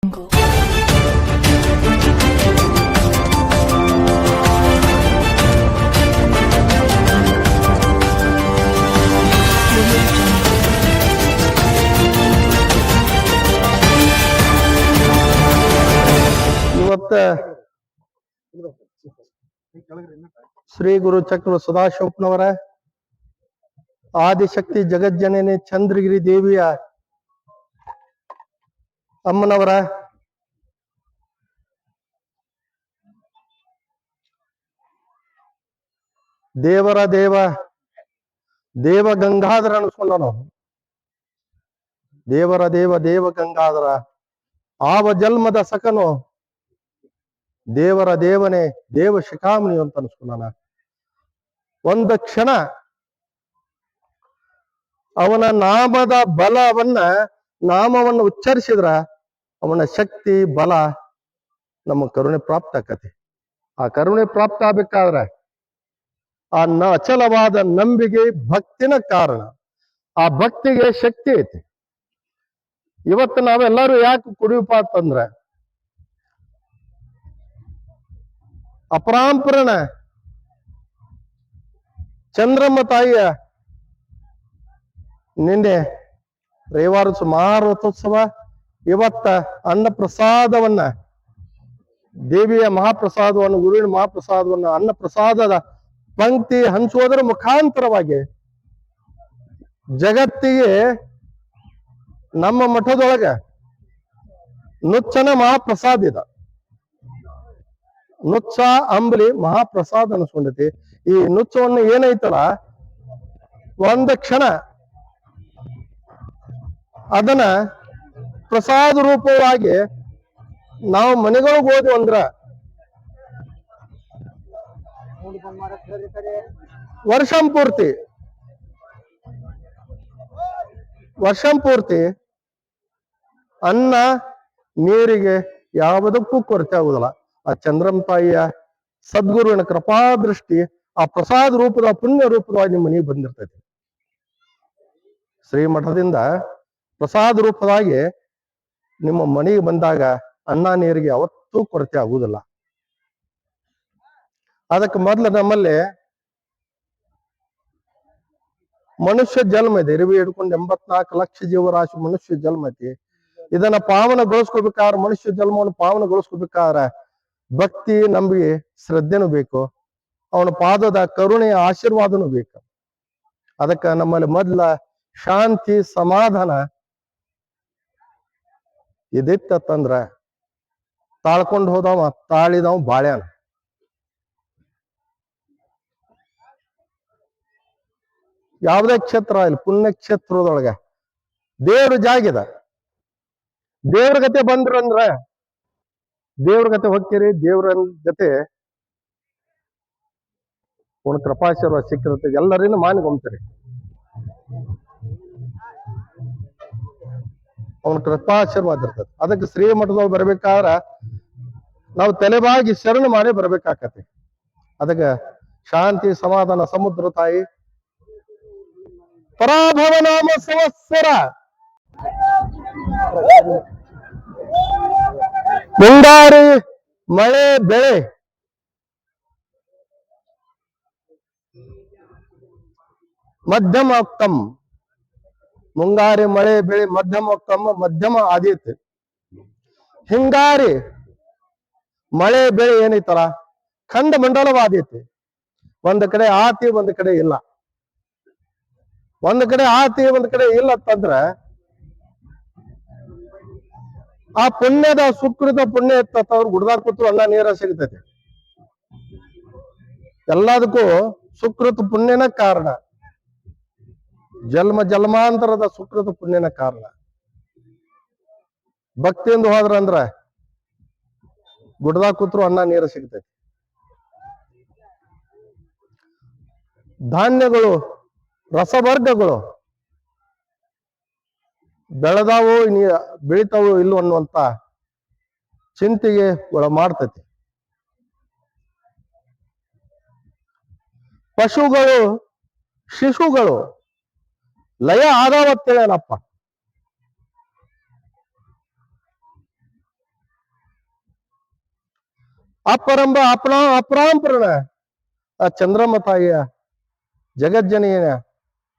ಇವತ್ತ ಶ್ರೀ ಗುರು ಚಕ್ರ ಸದಾಶಿವಪ್ಪನವರ ಆದಿಶಕ್ತಿ ಜಗಜ್ಜನನಿ ಚಂದ್ರಗಿರಿ ದೇವಿಯ ಅಮ್ಮನವರ ದೇವರ ದೇವ ದೇವ ಗಂಗಾಧರ ಅನ್ಸ್ಕೊಂಡ ನಾವು ದೇವರ ದೇವ ದೇವ ಗಂಗಾಧರ ಆವ ಜನ್ಮದ ಸಕನು ದೇವರ ದೇವನೇ ದೇವ ಶಿಖಾಮಣಿ ಅಂತ ಅನ್ಸ್ಕೊಂಡಾನ. ಒಂದು ಕ್ಷಣ ಅವನ ನಾಮದ ನಾಮವನ್ನು ಉಚ್ಚರಿಸಿದ್ರ ಅವನ ಶಕ್ತಿ ಬಲ ನಮ್ಮ ಕರುಣೆ ಪ್ರಾಪ್ತ ಆಕತಿ. ಆ ಕರುಣೆ ಪ್ರಾಪ್ತ ಆಗ್ಬೇಕಾದ್ರೆ ಆ ಅಚಲವಾದ ನಂಬಿಕೆ ಭಕ್ತಿನ ಕಾರಣ. ಆ ಭಕ್ತಿಗೆ ಶಕ್ತಿ ಐತಿ. ಇವತ್ತು ನಾವೆಲ್ಲರೂ ಯಾಕೆ ಕುಡಿಯಪ್ಪ ಅಂತಂದ್ರ ಅಪರಾಂಪರಣ ಚಂದ್ರಮ್ಮ ತಾಯಿಯ ನಿನ್ನೆ ರವಿವಾರ ಮಹಾರಥೋತ್ಸವ, ಇವತ್ತ ಅನ್ನ ಪ್ರಸಾದವನ್ನ ದೇವಿಯ ಮಹಾಪ್ರಸಾದವನ್ನು ಗುರುವಿನ ಮಹಾಪ್ರಸಾದವನ್ನು ಅನ್ನ ಪ್ರಸಾದದ ಪಂಕ್ತಿ ಹಂಚುವುದರ ಮುಖಾಂತರವಾಗಿ ಜಗತ್ತಿಗೆ ನಮ್ಮ ಮಠದೊಳಗ ನುಚ್ಚನ ಮಹಾಪ್ರಸಾದ ಇದ. ನುಚ್ಚ ಅಂಬಲಿ ಮಹಾಪ್ರಸಾದ ಅನ್ಸ್ಕೊಂಡೈತಿ. ಈ ನುಚ್ಚವನ್ನು ಏನೈತಲ್ಲ ಒಂದು ಕ್ಷಣ ಅದನ್ನ ಪ್ರಸಾದ ರೂಪವಾಗಿ ನಾವು ಮನೆಗಳಿಗೆ ಹೋದ್ವಿ ಅಂದ್ರ ವರ್ಷಂಪೂರ್ತಿ ಅನ್ನ ನೀರಿಗೆ ಯಾವುದಕ್ಕೂ ಕೊರತೆ ಆಗುದಿಲ್ಲ. ಆ ಚಂದ್ರಮ್ಮ ತಾಯಿಯ ಸದ್ಗುರುವಿನ ಕೃಪಾದೃಷ್ಟಿ ಆ ಪ್ರಸಾದ ರೂಪದ ಪುಣ್ಯ ರೂಪದವಾಗಿ ನಿಮ್ಮ ಮನೆಗೆ ಬಂದಿರ್ತೈತಿ. ಶ್ರೀಮಠದಿಂದ ಪ್ರಸಾದ ರೂಪದಾಗಿ ನಿಮ್ಮ ಮನೆಗೆ ಬಂದಾಗ ಅನ್ನ ನೀರಿಗೆ ಯಾವತ್ತೂ ಕೊರತೆ ಆಗುವುದಿಲ್ಲ. ಅದಕ್ಕೆ ಮೊದಲು ನಮ್ಮಲ್ಲಿ ಮನುಷ್ಯ ಜನ್ಮ ಇದೆ. ಇರುವೆ ಹಿಡ್ಕೊಂಡು 84 ಲಕ್ಷ ಜೀವರಾಶಿ ಮನುಷ್ಯ ಜನ್ಮ ಐತಿ. ಇದನ್ನ ಪಾವನಗೊಳಿಸ್ಕೋಬೇಕಾದ್ರೆ ಮನುಷ್ಯ ಜನ್ಮವನ್ನು ಪಾವನಗೊಳಿಸ್ಕೋಬೇಕಾದ್ರೆ ಭಕ್ತಿ ನಂಬಿಕೆ ಶ್ರದ್ಧೆನೂ ಬೇಕು. ಅವನ ಪಾದದ ಕರುಣೆಯ ಆಶೀರ್ವಾದನೂ ಬೇಕು. ಅದಕ್ಕೆ ನಮ್ಮಲ್ಲಿ ಮೊದಲ ಶಾಂತಿ ಸಮಾಧಾನ ಇದಿತ್ತಂದ್ರ ತಾಳ್ಕೊಂಡು ಹೋದವ ತಾಳಿದವ ಬಾಳ್ಯಾನ. ಯಾವುದೇ ಕ್ಷೇತ್ರ ಇಲ್ಲಿ ಪುಣ್ಯ ಕ್ಷೇತ್ರದೊಳಗ ದೇವ್ರ ಜಾಗಿದ ದೇವ್ರ ಗತೆ ಬಂದ್ರಂದ್ರ ದೇವ್ರ ಗತೆ ಹೋಗ್ತೀರಿ. ದೇವ್ರ ಜೊತೆ ಒಂದು ಕೃಪಾಶೀರ್ವಾದ ಸಿಕ್ಕಿರುತ್ತೆ. ಎಲ್ಲರಿಗೂ ಮಾನಿಗೊಂಬ್ತೀರಿ. ಅವನ ಕೃಪಾಶೀರ್ವಾದ ಇರ್ತದೆ. ಅದಕ್ಕೆ ಶ್ರೀಮಠದೊಳಗೆ ಬರ್ಬೇಕಾದ್ರ ನಾವು ತಲೆಬಾಗಿ ಶರಣು ಮಾಡಿ ಬರ್ಬೇಕಾಕತಿ. ಅದಕ್ಕೆ ಶಾಂತಿ ಸಮಾಧಾನ ಸಮುದ್ರ ತಾಯಿ ಪರಾಭವ ನಾಮ ಸಂವತ್ಸರ ಮುಂಗಾರಿ ಮಳೆ ಬೆಳೆ ಮಧ್ಯಮ ಮುಂಗಾರಿ ಮಳೆ ಬೆಳೆ ಮಧ್ಯಮ ಆದೀತು. ಹಿಂಗಾರಿ ಮಳೆ ಬೆಳೆ ಏನೈತಲ್ಲ ಖಂಡ ಮಂಡಲವಾದೀತಿ. ಒಂದ್ ಕಡೆ ಆತಿ ಒಂದ್ ಕಡೆ ಇಲ್ಲ. ಒಂದ್ ಕಡೆ ಆತಿ ಒಂದ್ ಕಡೆ ಇಲ್ಲ ಅಂತಂದ್ರ ಆ ಪುಣ್ಯದ ಸುಕೃತ ಪುಣ್ಯ ಇತ್ತವ್ರು ಗುಡ್ದಾಗ ಕೂತ್ರು ಅನ್ನ ನೀರ ಸಿಗ್ತೈತಿ. ಎಲ್ಲದಕ್ಕೂ ಸುಕೃತ ಪುಣ್ಯನ ಕಾರಣ. ಜನ್ಮಾಂತರದ ಸುಕೃತ ಪುಣ್ಯನ ಕಾರಣ. ಭಕ್ತಿಯಿಂದ ಹೋದ್ರಂದ್ರ ಗುಡ್ದಾಗ ಕೂತ್ರು ಅನ್ನ ನೀರ ಸಿಗ್ತೈತಿ. ಧಾನ್ಯಗಳು ರಸವರ್ಗಗಳು ಬೆಳೆದಾವೋ ಬೆಳಿತಾವೋ ಇಲ್ಲೋ ಅನ್ನುವಂತ ಚಿಂತೆಗೆ ಒಳ ಮಾಡ್ತೈತಿ. ಪಶುಗಳು ಶಿಶುಗಳು ಲಯ ಆದಾವತ್ತೇಳಪ್ಪ. ಅಪರಂಬ ಅಪರಾಂಪರಣ ಆ ಚಂದ್ರಮ್ಮ ತಾಯಿಯ ಜಗಜ್ಜನಿಯ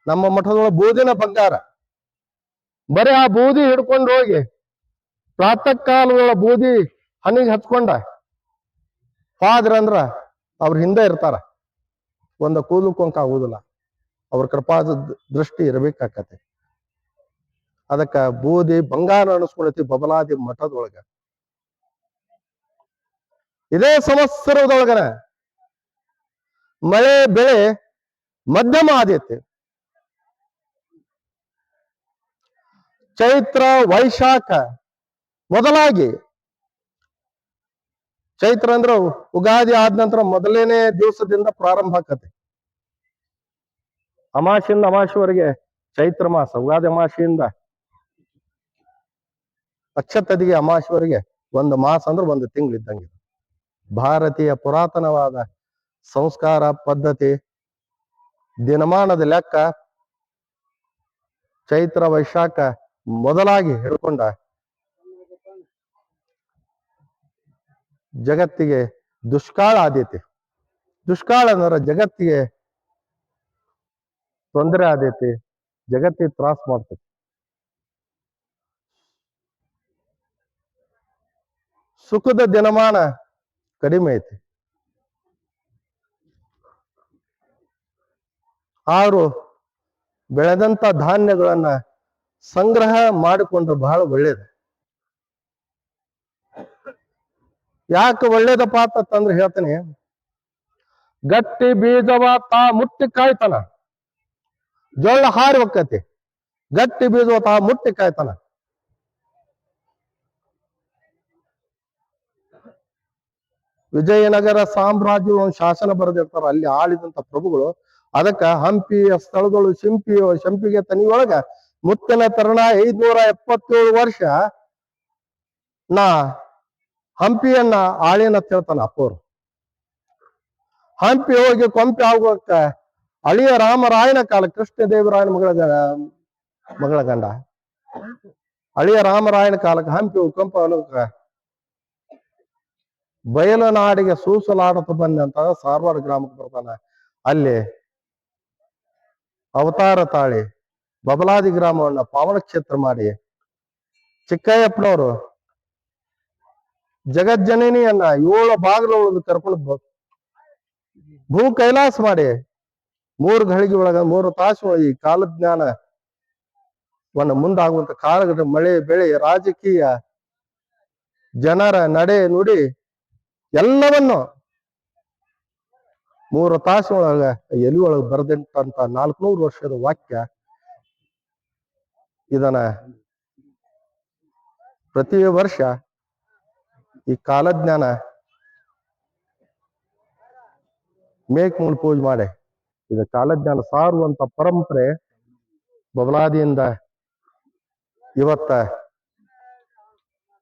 ನಮ್ಮ ಮಠದೊಳ ಬೂದಿನ ಬಂಗಾರ. ಬರೀ ಆ ಬೂದಿ ಹಿಡ್ಕೊಂಡು ಹೋಗಿ ಪ್ರಾತಃ ಕಾಲದೊಳ ಬೂದಿ ಹನಿಗೆ ಹಚ್ಕೊಂಡ ಫಾದ್ರ ಅಂದ್ರ ಅವ್ರ ಹಿಂದೆ ಇರ್ತಾರ. ಒಂದು ಕೂದಲು ಕೊಂಕ ಆಗುದಿಲ್ಲ. ಅವ್ರ ಕೃಪಾದ ದೃಷ್ಟಿ ಇರ್ಬೇಕಾಕತೆ. ಅದಕ್ಕ ಬೂದಿ ಬಂಗಾರ ಅನಿಸ್ಕೊಳತಿ ಬಬಲಾದಿ ಮಠದೊಳಗ. ಇದೇ ಸಂವತ್ಸರದೊಳಗನ ಮಳೆ ಬೆಳೆ ಮಧ್ಯಮ ಆದೈತಿ. ಚೈತ್ರ ವೈಶಾಖ ಮೊದಲಾಗಿ, ಚೈತ್ರ ಅಂದ್ರ ಉಗಾದಿ ಆದ ನಂತರ ಮೊದಲನೇ ದಿವಸದಿಂದ ಪ್ರಾರಂಭ ಆಕತಿ. ಅಮಾಶಿಯಿಂದ ಅಮಾಶಿವರೆಗೆ ಚೈತ್ರ ಮಾಸ. ಉಗಾದಿ ಅಮಾಶಿಯಿಂದ ಅಕ್ಷತದಿಗೆ ಅಮಾಶಿವರೆಗೆ ಒಂದು ಮಾಸ ಅಂದ್ರೆ ಒಂದು ತಿಂಗಳಿದ್ದಂಗೆ. ಭಾರತೀಯ ಪುರಾತನವಾದ ಸಂಸ್ಕಾರ ಪದ್ಧತಿ ದಿನಮಾನದ ಲೆಕ್ಕ ಚೈತ್ರ ವೈಶಾಖ ಮೊದಲಾಗಿ ಹಿಡ್ಕೊಂಡ ಜಗತ್ತಿಗೆ ದುಷ್ಕಾಳ ಆದೈತಿ. ದುಷ್ಕಾಳ ಅಂದ್ರೆ ಜಗತ್ತಿಗೆ ತೊಂದರೆ ಆದೈತಿ, ಜಗತ್ತಿಗೆ ತ್ರಾಸ ಮಾಡ್ತೈತಿ. ಸುಖದ ದಿನಮಾನ ಕಡಿಮೆ ಐತಿ. ಆರು ಬೆಳೆದಂತ ಧಾನ್ಯಗಳನ್ನ ಸಂಗ್ರಹ ಮಾಡಿಕೊಂಡ್ರೆ ಬಹಳ ಒಳ್ಳೇದು. ಯಾಕೆ ಒಳ್ಳೇದಪ್ಪ ಅಂತಂದ್ರೆ ಹೇಳ್ತೀನಿ, ಗಟ್ಟಿ ಬೀಜವ ತಾ ಮುಟ್ಟಿ ಕಾಯ್ತಾನ, ಜೊಳ್ಳ ಹಾರಿ ಹೋಕ್ಕತಿ. ಗಟ್ಟಿ ಬೀಜವ ತಾ ಮುಟ್ಟಿ ಕಾಯ್ತಾನ. ವಿಜಯನಗರ ಸಾಮ್ರಾಜ್ಯ ಒಂದು ಶಾಸನ ಬರೆದಿರ್ತಾರ, ಅಲ್ಲಿ ಆಳಿದಂತ ಪ್ರಭುಗಳು. ಅದಕ್ಕ ಹಂಪಿ ಸ್ಥಳಗಳು ಶಂಪಿಗೆ ತನಿಯೊಳಗ ಮುತ್ತಿನ ತರುಣ 577 ವರ್ಷ ನಾ ಹಂಪಿಯನ್ನ ಆಳಿನ ಹೇಳ್ತಾನ ಅಪ್ಪೋರು. ಹಂಪಿ ಹೋಗಿ ಕೊಂಪೆ ಆಗುವಕ್ಕ ಅಳಿಯ ರಾಮರಾಯನ ಕಾಲ, ಕೃಷ್ಣದೇವರಾಯನ ಮಗಳ ಗಂಡ ಅಳಿಯ ರಾಮರಾಯನ ಕಾಲಕ್ಕೆ ಹಂಪಿ ಕೊಂಪೆ ಆಗೋಕ ಬಯಲನಾಡಿಗೆ ಸೂಸಲಾಡುತ್ತ ಬಂದಂತ ಸಾರವಾಡ ಗ್ರಾಮಕ್ಕೆ ಬರ್ತಾನ. ಅಲ್ಲಿ ಅವತಾರ ತಾಳಿ ಬಬಲಾದಿ ಗ್ರಾಮವನ್ನ ಪಾವನ ಕ್ಷೇತ್ರ ಮಾಡಿ ಚಿಕ್ಕಯ್ಯಪ್ಪನವರು ಜಗಜ್ಜನನಿಯನ್ನ 7 ಬಾಗಿಲೊಳಗೆ ಕರ್ಕೊಂಡು ಭೂ ಕೈಲಾಸ ಮಾಡಿ 3 ಘಳಿಗೆ ಒಳಗ 3 ತಾಸು ಈ ಕಾಲಜ್ಞಾನವನ್ನ ಮುಂದಾಗುವಂತ ಕಾಲಘಟ್ಟ, ಮಳೆ ಬೆಳೆ ರಾಜಕೀಯ ಜನರ ನಡೆ ನುಡಿ ಎಲ್ಲವನ್ನು 3 ತಾಸು ಒಳಗ ಎಲಿ ಒಳಗೆ ಬರೆದಿಟ್ಟಂತ 400 ವರ್ಷದ ವಾಕ್ಯ. ಇದನ್ನ ಪ್ರತಿ ವರ್ಷ ಈ ಕಾಲಜ್ಞಾನ ಮೇಕ್ ಪೂಜೆ ಮಾಡಿ ಇದು ಕಾಲಜ್ಞಾನ ಸಾರುವಂತ ಪರಂಪರೆ ಬಬಲಾದಿಯಿಂದ ಇವತ್ತ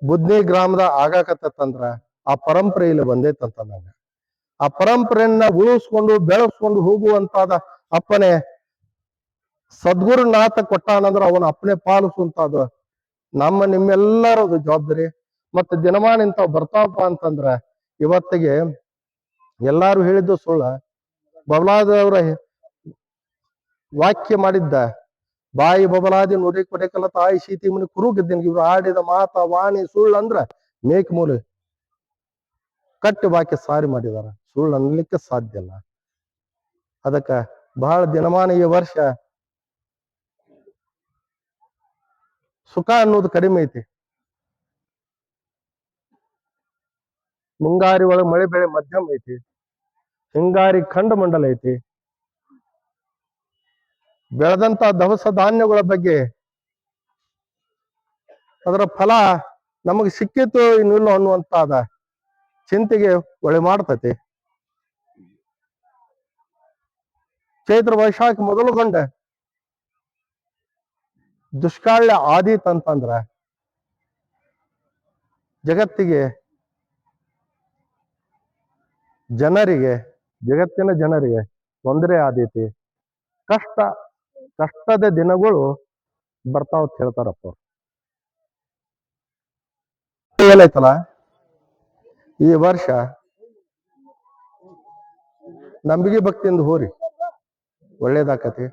ಬುದ್ನಿ ಗ್ರಾಮದ ಆಗಾಕತ್ತಂದ್ರ ಆ ಪರಂಪರೆ ಇಲ್ಲಿ ಬಂದೈತಂತ. ನಂಗ ಆ ಪರಂಪರೆಯನ್ನ ಉಳಿಸ್ಕೊಂಡು ಬೆಳೆಸ್ಕೊಂಡು ಹೋಗುವಂತಾದ ಅಪ್ಪನೆ ಸದ್ಗುರುನಾಥ ಕೊಟ್ಟಾನಂದ್ರ ಅವನ ಅಪ್ಪನೆ ಪಾಲಿಸುವಂತಾದ ನಮ್ಮ ನಿಮ್ಮೆಲ್ಲರದು ಜವಾಬ್ದಾರಿ. ಮತ್ತೆ ದಿನಮಾನ ಇಂತಾವ್ ಬರ್ತಾವಪ್ಪ ಅಂತಂದ್ರ ಇವತ್ತಿಗೆ ಎಲ್ಲಾರು ಹೇಳಿದ್ದು ಸುಳ್ಳ. ಬಬಲಾದವರ ವಾಕ್ಯ ಮಾಡಿದ್ದ ಬಾಯಿ ಬಬಲಾದಿ ನುಡಿ ಕೊಡೆಕಲ ತಾಯಿ ಸೀತಿ ಮುನಿ ಕುರುಗಿದ್ದೀನಿ. ಇವ್ರು ಆಡಿದ ಮಾತ ವಾಣಿ ಸುಳ್ಳು ಅಂದ್ರ ಮೇಕ್ ಮೂಲೆ ಕಟ್ಟಿ ವಾಕ್ಯ ಸಾರಿ ಮಾಡಿದಾರ. ಸುಳ್ಳು ಅನ್ಲಿಕ್ಕೆ ಸಾಧ್ಯ ಇಲ್ಲ. ಅದಕ್ಕ ಬಹಳ ದಿನಮಾನ ಈ ವರ್ಷ ಸುಖ ಅನ್ನೋದು ಕಡಿಮೆ ಐತಿ. ಮುಂಗಾರಿ ಒಳಗೆ ಮಳೆ ಬೆಳೆ ಮಧ್ಯಮ ಐತಿ, ಹಿಂಗಾರಿ ಖಂಡ ಮಂಡಲ ಐತಿ. ಬೆಳೆದಂತ ದವಸ ಧಾನ್ಯಗಳ ಬಗ್ಗೆ ಅದರ ಫಲ ನಮಗೆ ಸಿಕ್ಕಿತ್ತು ಇನ್ನಿಲ್ಲ ಅನ್ನುವಂತಾದ ಚಿಂತೆಗೆ ಒಳೆ ಮಾಡ್ತತಿ. ಚೈತ್ರ ವೈಶಾಖ ಮೊದಲುಗೊಂಡ ದುಷ್ಕಾಳ್ಯ ಆದೀತಂತಂದ್ರ ಜಗತ್ತಿಗೆ ಜಗತ್ತಿನ ಜನರಿಗೆ ತೊಂದರೆ ಆದೀತಿ. ಕಷ್ಟದ ದಿನಗಳು ಬರ್ತಾವ ಅಂತ ಹೇಳ್ತಾರಪ್ಪ. ಏನೈತಲ್ಲ ಈ ವರ್ಷ ನಂಬಿಕೆ ಭಕ್ತಿಯಿಂದ ಹೋರಿ ಒಳ್ಳೇದಾಕತಿ.